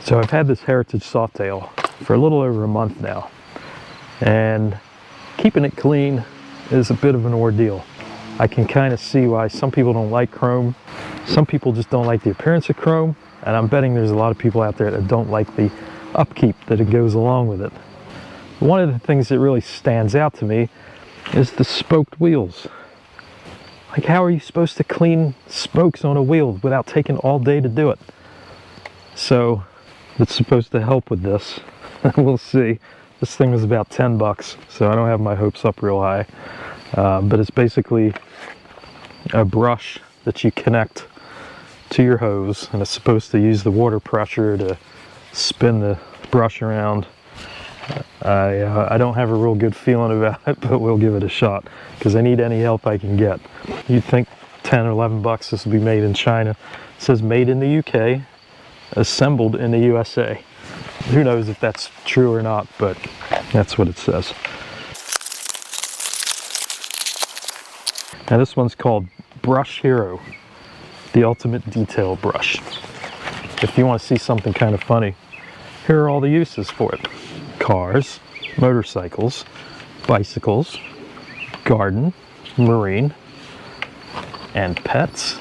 So I've had this Heritage Softail for a little over a month now, and keeping it clean is a bit of an ordeal. I can kind of see why some people don't like chrome. Some people just don't like the appearance of chrome, and I'm betting there's a lot of people out there that don't like the upkeep that it goes along with it. One of the things that really stands out to me is the spoked wheels. Like, how are you supposed to clean spokes on a wheel without taking all day to do it? So it's supposed to help with this. We'll see. This thing was about 10 bucks, so I don't have my hopes up real high. But it's basically a brush that you connect to your hose, and it's supposed to use the water pressure to spin the brush around. I don't have a real good feeling about it, but we'll give it a shot because I need any help I can get. You'd think 10 or 11 bucks this would be made in China. It says made in the UK, assembled in the USA. Who knows if that's true or not, but that's what it says. Now this one's called Brush Hero, the ultimate detail brush. If you want to see something kind of funny, here are all the uses for it. Cars, motorcycles, bicycles, garden, marine, and pets.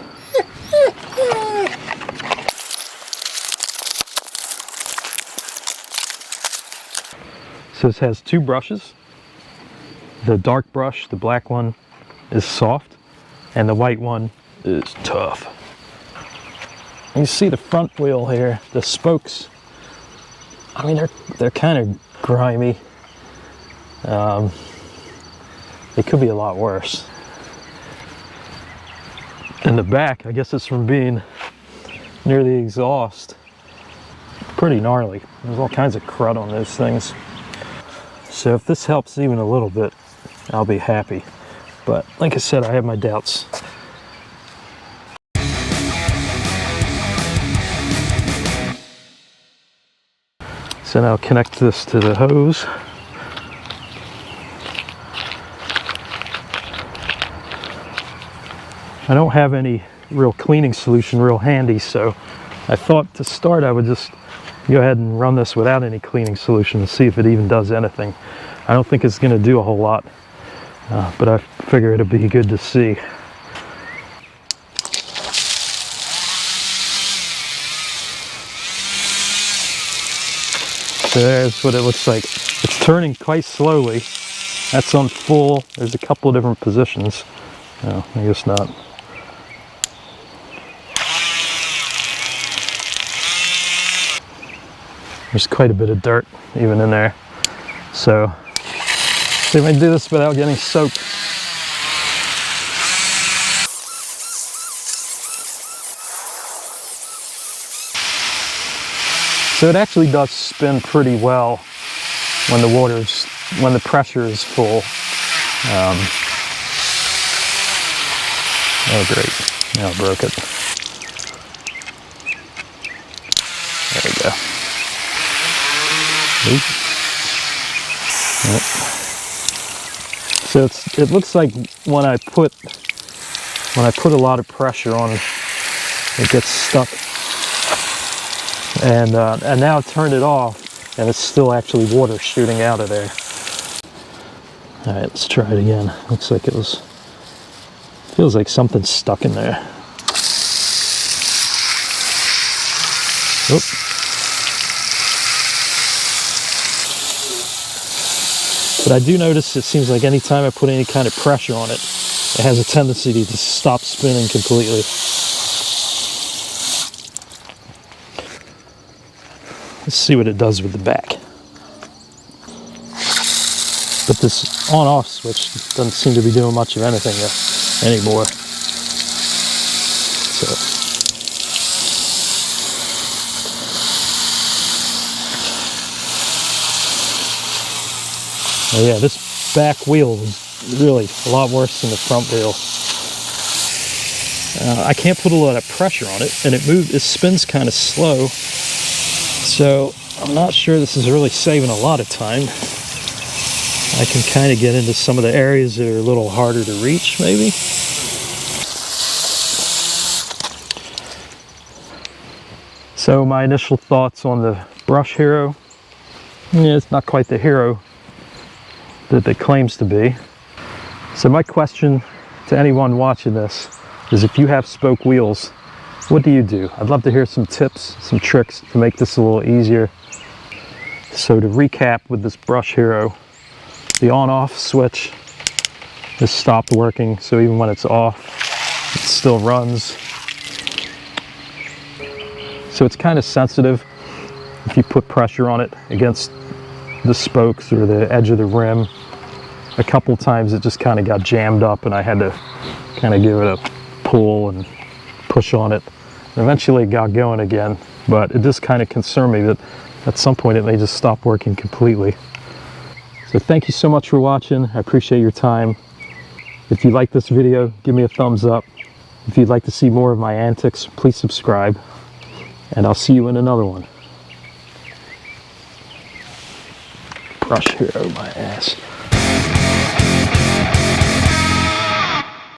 So this has two brushes. The dark brush, the black one, is soft, and the white one is tough. You see the front wheel here, the spokes. I mean, they're kind of grimy. It could be a lot worse. In the back, I guess it's from being near the exhaust. Pretty gnarly. There's all kinds of crud on those things. So if this helps even a little bit, I'll be happy. But like I said, I have my doubts. So now connect this to the hose. I don't have any real cleaning solution real handy, so I thought to start I would just go ahead and run this without any cleaning solution and see if it even does anything. I don't think it's going to do a whole lot, but I figure it'll be good to see. So there's what it looks like. It's turning quite slowly. That's on full. There's a couple of different positions. No, I guess not. There's quite a bit of dirt even in there. So, see if I can do this without getting soaked. So it actually does spin pretty well when the pressure is full. Oh great, now I broke it. There we go. Yep. So it looks like when I put a lot of pressure on it, it gets stuck. And now I've turned it off, and it's still actually water shooting out of there. All right, let's try it again. Looks like feels like something's stuck in there. Oop. But I do notice it seems like anytime I put any kind of pressure on it, it has a tendency to just stop spinning completely. Let's see what it does with the back. But this on-off switch doesn't seem to be doing much of anything anymore. So, oh yeah, this back wheel is really a lot worse than the front wheel. I can't put a lot of pressure on it, and it spins kind of slow. So I'm not sure this is really saving a lot of time. I can kind of get into some of the areas that are a little harder to reach, maybe. So my initial thoughts on the Brush Hero, yeah, it's not quite the hero that it claims to be. So my question to anyone watching this is, if you have spoke wheels, what do you do? I'd love to hear some tips, some tricks to make this a little easier. So to recap with this Brush Hero, the on-off switch has stopped working, so even when it's off, it still runs. So it's kind of sensitive. If you put pressure on it against the spokes or the edge of the rim, a couple times it just kind of got jammed up and I had to kind of give it a pull and push on it. And eventually it got going again, but it just kind of concerned me that at some point it may just stop working completely. So thank you so much for watching. I appreciate your time. If you like this video, give me a thumbs up. If you'd like to see more of my antics, please subscribe. And I'll see you in another one. Brush Hero, my ass.